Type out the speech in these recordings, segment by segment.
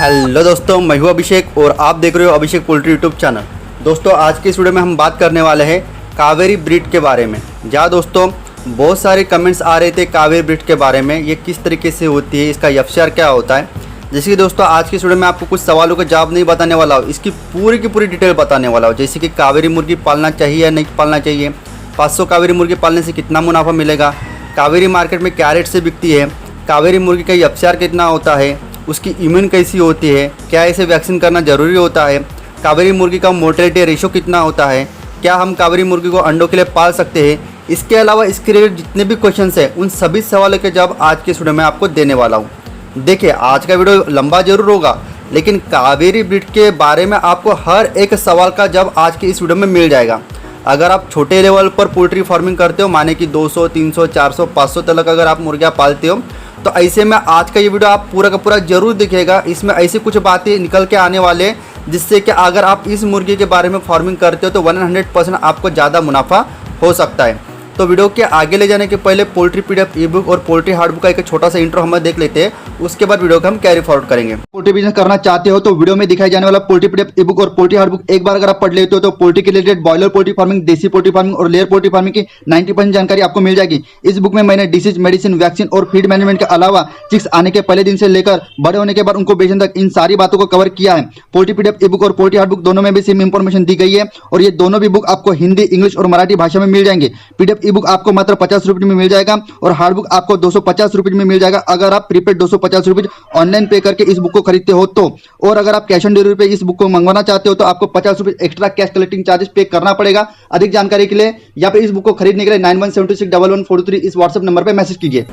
Hello दोस्तों, मैं हूं अभिषेक और आप देख रहे हो अभिषेक पोल्ट्री यूट्यूब चैनल। दोस्तों आज के इस वीडियो में हम बात करने वाले हैं कावेरी ब्रीड के बारे में। जहाँ दोस्तों बहुत सारे कमेंट्स आ रहे थे कावेरी ब्रीड के बारे में, ये किस तरीके से होती है, इसका एफसीआर क्या होता है। जैसे कि दोस्तों आज की इस वीडियो में आपको कुछ सवालों का जवाब नहीं बताने वाला हूँ, इसकी पूरी की पूरी डिटेल बताने वाला हूँ। जैसे कि कावेरी मुर्गी पालना चाहिए या नहीं पालना चाहिए, 500 कावेरी मुर्गी पालने से कितना मुनाफा मिलेगा, कावेरी मार्केट में क्या रेट से बिकती है, कावेरी मुर्गी का एफसीआर कितना होता है, उसकी इम्यून कैसी होती है, क्या इसे वैक्सीन करना ज़रूरी होता है, कावेरी मुर्गी का मोर्टेलिटी रेशो कितना होता है, क्या हम कावेरी मुर्गी को अंडों के लिए पाल सकते हैं। इसके अलावा इसके रिलेटेड जितने भी क्वेश्चंस हैं उन सभी सवालों के जवाब आज के वीडियो में आपको देने वाला हूँ। देखिए आज का वीडियो लंबा जरूर होगा, लेकिन कावेरी ब्रीड के बारे में आपको हर एक सवाल का जवाब आज के इस वीडियो में मिल जाएगा। अगर आप छोटे लेवल पर पोल्ट्री फार्मिंग करते हो, माने कि 200, 300, 400, 500 तक अगर आप मुर्गियाँ पालते हो, तो ऐसे में आज का ये वीडियो आप पूरा का पूरा जरूर दिखेगा। इसमें ऐसी कुछ बातें निकल के आने वाले जिससे कि अगर आप इस मुर्गी के बारे में फार्मिंग करते हो तो 100% आपको ज़्यादा मुनाफा हो सकता है। तो वीडियो के आगे ले जाने के पहले पोल्ट्री पीडीएफ ई बुक और पोल्ट्री हार्डबुक का एक छोटा सा इंट्रो हम देख लेते हैं, उसके बाद वीडियो को हम कैरी फॉरवर्ड करेंगे। पोल्ट्री बिजनेस करना चाहते हो तो वीडियो में दिखाई जाने वाला पोल्ट्री पीडीएफ ई बुक और पोल्ट्री हार्डबुक एक बार अगर आप पढ़ लेते हो तो पोल्ट्री के रिलेटेड बॉयलर पोल्ट्री फार्मिंग, देसी पोल्ट्री फार्मिंग और लेयर पोल्ट्री फार्मिंग की 90% जानकारी आपको मिल जाएगी। इस बुक में मैंने डिसीज, मेडिसिन, वैक्सीन और फीड मैनेजमेंट के अलावा चिक्स आने के पहले दिन से लेकर बड़े होने के बाद उनको बेचने तक इन सारी बातों को कवर किया है। पोल्ट्री पीडीएफ ई बुक और पोल्ट्री हार्डबुक दोनों में भी सेम इंफॉर्मेशन दी गई है और ये दोनों भी बुक आपको हिंदी, इंग्लिश और मराठी भाषा में मिल जाएंगे। पीडीएफ ई बुक आपको मात्र 50 रुपये में मिल जाएगा और हार्ड बुक आपको 250 रुपये में मिल जाएगा अगर आप प्रीपेड 250 रुपये ऑनलाइन पे करके इस बुक को खरीदते हो तो। और अगर आप कैश ऑन डिलीवरी पे इस बुक को मंगवाना चाहते हो तो आपको 50 रुपये एक्स्ट्रा कैश कलेक्टिंग चार्जेस पे करना पड़ेगा। अधिक जानकारी के लिए या फिर इस बुक को खरीदने के लिए 91761143 इस व्हाट्सएप नंबर पर मैसेज कीजिए।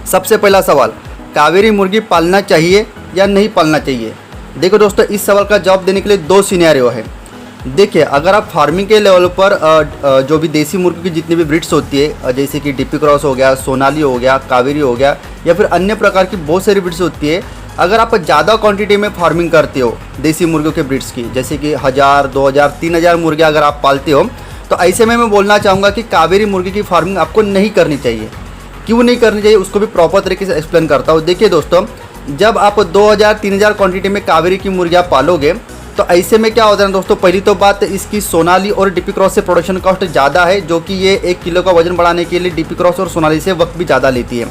सबसे पहला सवाल, कावेरी मुर्गी पालना चाहिए या नहीं पालना चाहिए। देखो दोस्तों, इस सवाल का जवाब देने के लिए दो सिनेरियो है। देखिए अगर आप फार्मिंग के लेवल पर जो भी देसी मुर्गी की जितनी भी ब्रीड्स होती है, जैसे कि डीपी क्रॉस हो गया, सोनाली हो गया, कावेरी हो गया या फिर अन्य प्रकार की बहुत सारी ब्रीड्स होती है, अगर आप ज़्यादा क्वांटिटी में फार्मिंग करते हो देसी मुर्गियों के ब्रीड्स की, जैसे कि 1000, 2000, 3000 मुर्गियाँ अगर आप पालते हो, तो ऐसे में मैं बोलना चाहूँगा कि कावेरी मुर्गी की फार्मिंग आपको नहीं करनी चाहिए। क्यों नहीं करनी चाहिए उसको भी प्रॉपर तरीके से एक्सप्लेन करता हूँ। देखिए दोस्तों, जब आप 2000, 3000 क्वान्टिटी में कावेरी की मुर्गियाँ पालोगे तो ऐसे में क्या होता है दोस्तों, पहली तो बात इसकी सोनाली और डीपी क्रॉस से प्रोडक्शन कॉस्ट ज़्यादा है, जो कि ये 1 किलो का वजन बढ़ाने के लिए डीपी क्रॉस और सोनाली से वक्त भी ज़्यादा लेती है।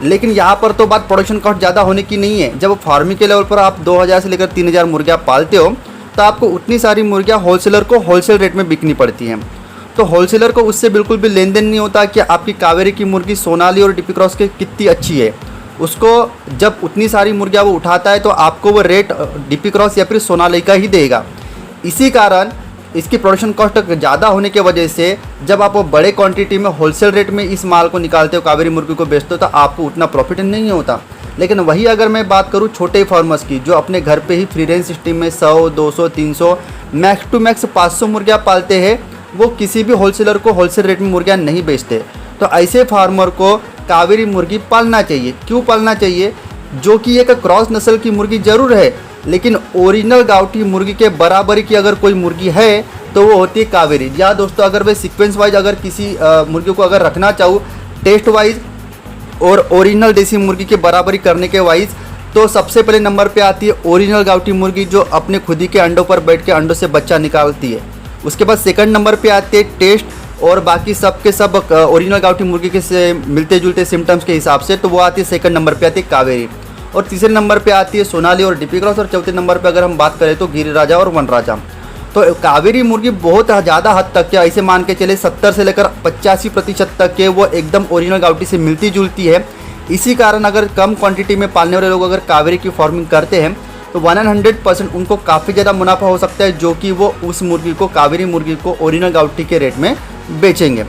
लेकिन यहाँ पर तो बात प्रोडक्शन कॉस्ट ज़्यादा होने की नहीं है। जब फार्मिंग के लेवल पर आप 2000 से लेकर 3000 मुर्गियाँ पालते हो तो आपको उतनी सारी मुर्गियाँ होलसेलर को होलसेल रेट में बिकनी पड़ती हैं। तो होलसेलर को उससे बिल्कुल भी लेन देन नहीं होता कि आपकी कावेरी की मुर्गी सोनाली और डीपी क्रॉस की कितनी अच्छी है। उसको जब उतनी सारी मुर्गियाँ वो उठाता है तो आपको वो रेट डीपी क्रॉस या फिर सोनाली का ही देगा। इसी कारण इसकी प्रोडक्शन कॉस्ट ज़्यादा होने की वजह से जब आप बड़े क्वांटिटी में होलसेल रेट में इस माल को निकालते हो, कावेरी मुर्गी को बेचते हो, तो आपको उतना प्रॉफिट नहीं होता। लेकिन वही अगर मैं बात करूँ छोटे फार्मर्स की, जो अपने घर पे ही फ्री रेंज सिस्टम में 100, 200, 300 मैक्स टू मैक्स 500 मुर्गियाँ पालते हैं, वो किसी भी होलसेलर को होलसेल रेट में मुर्गियाँ नहीं बेचते। तो ऐसे फार्मर को कावेरी मुर्गी पालना चाहिए। क्यों पालना चाहिए? जो कि एक क्रॉस नस्ल की मुर्गी जरूर है, लेकिन ओरिजिनल गावठी मुर्गी के बराबरी की अगर कोई मुर्गी है तो वो होती है कावेरी। या दोस्तों अगर मैं सीक्वेंस वाइज अगर किसी मुर्गी को अगर रखना चाहूँ टेस्ट वाइज और ओरिजिनल देसी मुर्गी के बराबरी करने के वाइज, तो सबसे पहले नंबर पे आती है ओरिजिनल गावठी मुर्गी, जो अपने खुद ही के अंडों पर बैठ के अंडों से बच्चा निकालती है। उसके बाद सेकंड नंबर पे आते हैं टेस्ट और बाकी सब के सब ओरिजिनल गावठी मुर्गी के से मिलते जुलते सिम्टम्स के हिसाब से, तो वो आती है सेकंड नंबर पे आती है कावेरी। और तीसरे नंबर पे आती है सोनाली और डीपी क्रॉस और चौथे नंबर पे अगर हम बात करें तो गिरिराजा और वनराजा। तो कावेरी मुर्गी बहुत ज़्यादा हद तक के ऐसे मान के चले 70 से लेकर 85% तक के वो एकदम ओरिजिनल गावठी से मिलती जुलती है। इसी कारण अगर कम क्वान्टिटी में पालने वाले लोग अगर कावेरी की फार्मिंग करते हैं तो 100% उनको काफ़ी ज़्यादा मुनाफा हो सकता है, जो कि वो उस मुर्गी को, कावेरी मुर्गी को ओरिजिनल गावठी के रेट में बेचेंगे।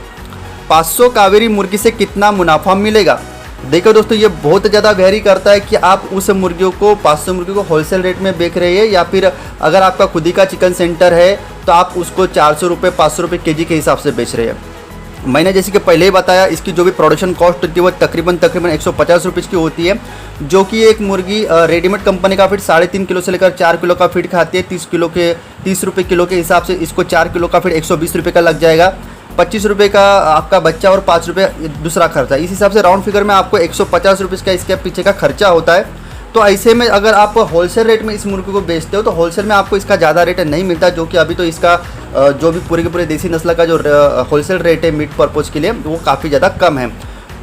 500 कावेरी मुर्गी से कितना मुनाफा मिलेगा? देखो दोस्तों, ये बहुत ज़्यादा वेरी करता है कि आप उस मुर्गियों को 500 मुर्गी को होलसेल रेट में बेच रहे हैं या फिर अगर आपका खुद ही का चिकन सेंटर है तो आप उसको 400 रुपये, 500 रुपये केजी के हिसाब से बेच रहे हैं। मैंने जैसे कि पहले ही बताया, इसकी जो भी प्रोडक्शन कॉस्ट होती है वो तकरीबन 150 रुपये की होती है, जो कि एक मुर्गी रेडीमेड कंपनी का फीड 3.5 किलो से लेकर 4 किलो का फीड खाती है। 30 रुपये किलो के हिसाब से इसको 4 किलो का फीड 120 रुपये का लग जाएगा। 25 रुपये का आपका बच्चा और 5 रुपये दूसरा खर्चा, इस हिसाब से राउंड फिगर में आपको 150 रुपये का इसके पीछे का खर्चा होता है। तो तो ऐसे में अगर आप होलसेल रेट में इस मुर्गी को बेचते हो तो होलसेल में आपको इसका ज़्यादा रेट नहीं मिलता, जो कि अभी तो इसका जो भी पूरे के पूरे देसी नस्ल का जो होलसेल रेट है मीट पर्पज़ के लिए वो काफ़ी ज़्यादा कम है।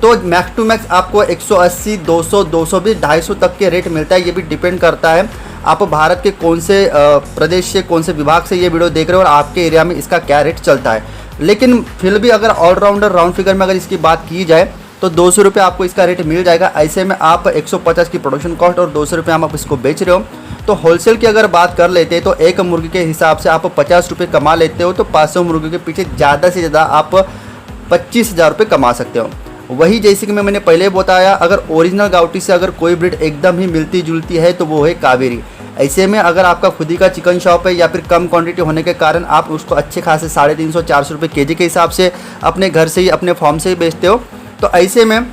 तो मैक्स टू मैक्स आपको 180, 200, 220, 250 तक के रेट मिलता है। ये भी डिपेंड करता है आप भारत के कौन से प्रदेश से, कौन से विभाग से ये वीडियो देख रहे हो और आपके एरिया में इसका क्या रेट चलता है। लेकिन फिर भी अगर ऑलराउंडर राउंड फिगर में अगर इसकी बात की जाए तो 200 रुपये आपको इसका रेट मिल जाएगा। ऐसे में आप 150 की प्रोडक्शन कॉस्ट और 200 रुपये आप इसको बेच रहे हो, तो होलसेल की अगर बात कर लेते हैं तो एक मुर्गी के हिसाब से आप 50 रुपये कमा लेते हो, तो 500 मुर्गी के पीछे ज़्यादा से ज़्यादा आप 25,000 रुपये कमा सकते हो। वही जैसे कि मैंने पहले बताया, अगर ओरिजिनल गाउटी से अगर कोई ब्रीड एकदम ही मिलती जुलती है तो वो है कावेरी। ऐसे में अगर आपका खुद ही का चिकन शॉप है या फिर कम क्वांटिटी होने के कारण आप उसको अच्छे खासे 350, 400 रुपये केजी के हिसाब से अपने घर से ही, अपने फार्म से ही बेचते हो, तो ऐसे में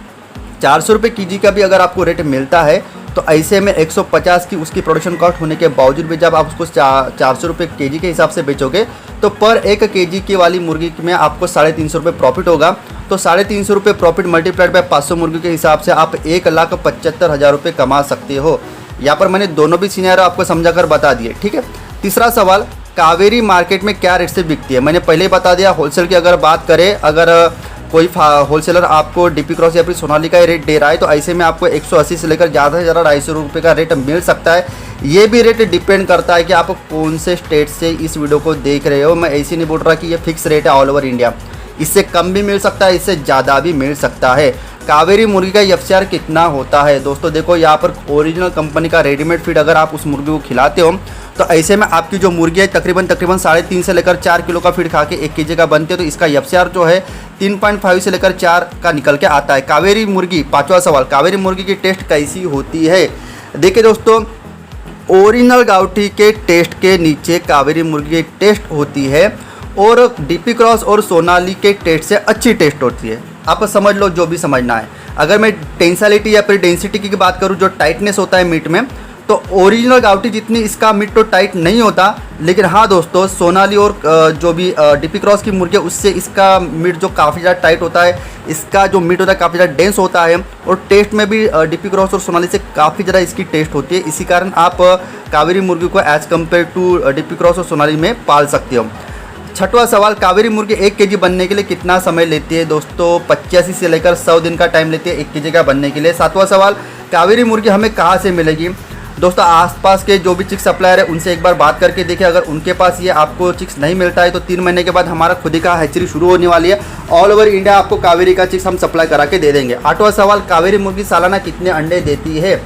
400 रुपये केजी का भी अगर आपको रेट मिलता है तो ऐसे में 150 की उसकी प्रोडक्शन कॉस्ट होने के बावजूद भी जब आप उसको 400 रुपये केजी के हिसाब से बेचोगे तो पर 1 केजी की वाली मुर्गी में आपको 350 रुपये प्रॉफिट होगा। तो 350 रुपये प्रॉफिट मल्टीप्लाइड बाय 500 मुर्गी के हिसाब से आप 1,75,000 रुपये कमा सकते हो। यहाँ पर मैंने दोनों भी सिनेरियो आपको समझा कर बता दिए, ठीक है। तीसरा सवाल, कावेरी मार्केट में क्या रेट से बिकती है? मैंने पहले ही बता दिया। होलसेल की अगर बात करें, अगर कोई होलसेलर आपको डीपी क्रॉस या फिर सोनाली का रेट दे रहा है तो ऐसे में आपको 180 से लेकर ज़्यादा से ज़्यादा 250 रुपये का रेट मिल सकता है। ये भी रेट डिपेंड करता है कि आप कौन से स्टेट से इस वीडियो को देख रहे हो। मैं ऐसे नहीं बोल रहा कि ये फिक्स रेट है ऑल ओवर इंडिया, इससे कम भी मिल सकता है, इससे ज़्यादा भी मिल सकता है। कावेरी मुर्गी का एफसीआर कितना होता है दोस्तों? देखो यहाँ पर ओरिजिनल कंपनी का रेडीमेड फीड अगर आप उस मुर्गी को खिलाते हो तो ऐसे में आपकी जो मुर्गी है तकरीबन 3.5 से लेकर 4 किलो का फीड खा के 1 केजी का बनती है, तो इसका एफसीआर जो है 3.5 से लेकर 4 का निकल के आता है। कावेरी मुर्गी, पांचवा सवाल, कावेरी मुर्गी की टेस्ट कैसी होती है? देखिए दोस्तों, ओरिजिनल गाउटी के टेस्ट के नीचे कावेरी मुर्गी की टेस्ट होती है और डीपी क्रॉस और सोनाली के टेस्ट से अच्छी टेस्ट होती है। आप समझ लो जो भी समझना है। अगर मैं टेंसालिटी या फिर डेंसिटी की बात करूं, जो टाइटनेस होता है मीट में, तो ओरिजिनल गाउटी जितनी इसका मीट तो टाइट नहीं होता, लेकिन हाँ दोस्तों, सोनाली और जो भी डीपी क्रॉस की मुर्गी है उससे इसका मीट जो काफ़ी ज़्यादा टाइट होता है, इसका जो मीट होता है काफ़ी ज़्यादा डेंस होता है और टेस्ट में भी डीपी क्रॉस और सोनाली से काफ़ी ज़्यादा इसकी टेस्ट होती है। इसी कारण आप कावेरी मुर्गी को as compared to DP cross और सोनाली में पाल सकते हो। छठवां सवाल, कावेरी मुर्गी 1 केजी बनने के लिए कितना समय लेती है? दोस्तों 85 से लेकर 100 दिन का टाइम लेती है 1 केजी का बनने के लिए। सातवां सवाल, कावेरी मुर्गी हमें कहाँ से मिलेगी? दोस्तों आसपास के जो भी चिक्स सप्लायर है उनसे एक बार बात करके देखिए। अगर उनके पास ये आपको चिक्स नहीं मिलता है तो 3 महीने के बाद हमारा खुद ही का हैचरी शुरू होने वाली है। ऑल ओवर इंडिया आपको कावेरी का चिक्स हम सप्लाई करा के दे देंगे। 8वां सवाल, कावेरी मुर्गी सालाना कितने अंडे देती है?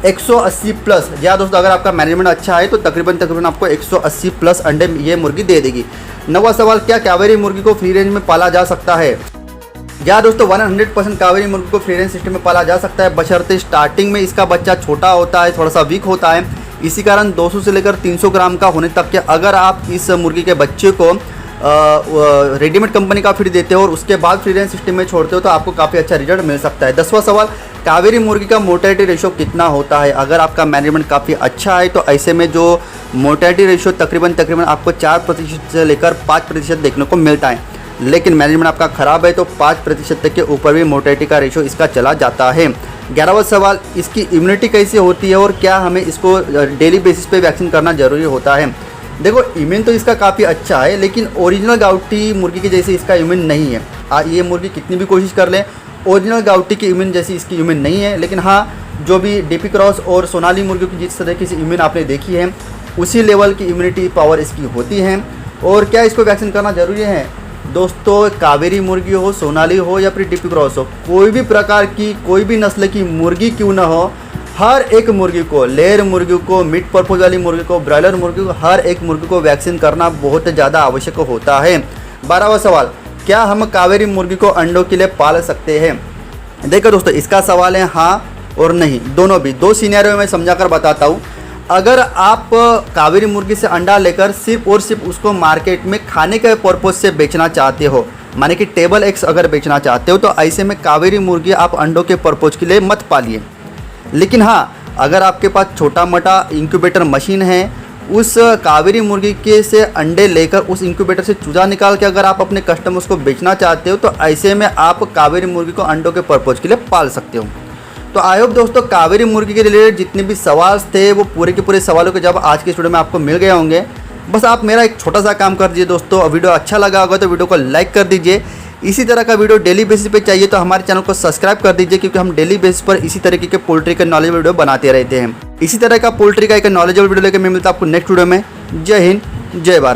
180 प्लस। या दोस्तों अगर आपका मैनेजमेंट अच्छा है तो तकरीबन आपको 180 प्लस अंडे ये मुर्गी दे देगी। 9वां सवाल, क्या कावेरी मुर्गी को फ्री रेंज में पाला जा सकता है? या दोस्तों 100% कावेरी मुर्गी को फ्री रेंज सिस्टम में पाला जा सकता है, बशर्ते स्टार्टिंग में इसका बच्चा छोटा होता है, थोड़ा सा वीक होता है। इसी कारण 200 से लेकर 300 ग्राम का होने तक के अगर आप इस मुर्गी के बच्चे को रेडीमेड कंपनी का फीड देते हो और उसके बाद फ्री रेंज सिस्टम में छोड़ते हो तो आपको काफ़ी अच्छा रिजल्ट मिल सकता है। 10वां सवाल, कावेरी मुर्गी का मोर्टेलिटी रेशो कितना होता है? अगर आपका मैनेजमेंट काफ़ी अच्छा है तो ऐसे में जो मोर्टेलिटी रेशो तकरीबन आपको 4% से लेकर 5% देखने को मिलता है। लेकिन मैनेजमेंट आपका ख़राब है तो 5% तक के ऊपर भी मोर्टेलिटी का रेशो इसका चला जाता है। 11वां सवाल, इसकी इम्यूनिटी कैसी होती है और क्या हमें इसको डेली बेसिस पे वैक्सीन करना ज़रूरी होता है? देखो इम्यून तो इसका काफ़ी अच्छा है, लेकिन ओरिजिनल गाउटी मुर्गी के जैसे इसका इम्यून नहीं है। ये मुर्गी कितनी भी कोशिश कर लें, ओरिजिनल गाउटी की इम्यून जैसी इसकी इम्यून नहीं है। लेकिन हाँ, जो भी डीपी क्रॉस और सोनाली मुर्गी की जिस तरीके से इम्यून आपने देखी है उसी लेवल की इम्यूनिटी पावर इसकी होती है। और क्या इसको वैक्सीन करना ज़रूरी है? दोस्तों कावेरी मुर्गी हो, सोनाली हो या फिर डीपी क्रॉस हो, कोई भी प्रकार की कोई भी नस्ल की मुर्गी क्यों ना हो, हर एक मुर्गी को, लेयर मुर्गी को, मीट पर्पज वाली मुर्गी को, ब्रॉयलर मुर्गी को, हर एक मुर्गी को वैक्सीन करना बहुत ज़्यादा आवश्यक होता है। 12वां सवाल, क्या हम कावेरी मुर्गी को अंडों के लिए पाल सकते हैं? देखो दोस्तों इसका सवाल है हाँ और नहीं, दोनों भी। 2 सिनेरियो में समझा कर बताता हूँ। अगर आप कावेरी मुर्गी से अंडा लेकर सिर्फ और सिर्फ उसको मार्केट में खाने के पर्पज से बेचना चाहते हो, माने कि टेबल एग्स अगर बेचना चाहते हो, तो ऐसे में कावेरी मुर्गी आप अंडों के पर्पज के लिए मत पालिए। लेकिन हाँ, अगर आपके पास छोटा मोटा इंक्यूबेटर मशीन है, उस कावेरी मुर्गी के से अंडे लेकर उस इंक्यूबेटर से चूजा निकाल के अगर आप अपने कस्टमर्स को बेचना चाहते हो तो ऐसे में आप कावेरी मुर्गी को अंडों के पर्पज के लिए पाल सकते हो। तो आई होप दोस्तों कावेरी मुर्गी के रिलेटेड जितने भी सवाल थे वो पूरे के पूरे सवालों के जवाब आज के स्टूडियो में आपको मिल गए होंगे। बस आप मेरा एक छोटा सा काम कर दीजिए दोस्तों, और वीडियो अच्छा लगा होगा तो वीडियो को लाइक कर दीजिए। इसी तरह का वीडियो डेली बेसिस पे चाहिए तो हमारे चैनल को सब्सक्राइब कर दीजिए, क्योंकि हम डेली बेसिस पर इसी तरीके के पोल्ट्री के नॉलेज वीडियो बनाते रहते हैं। इसी तरह का पोल्ट्री का एक नॉलेजेबल वीडियो लेकर मैं मिलता हूं आपको नेक्स्ट वीडियो में। जय हिंद, जय भारत।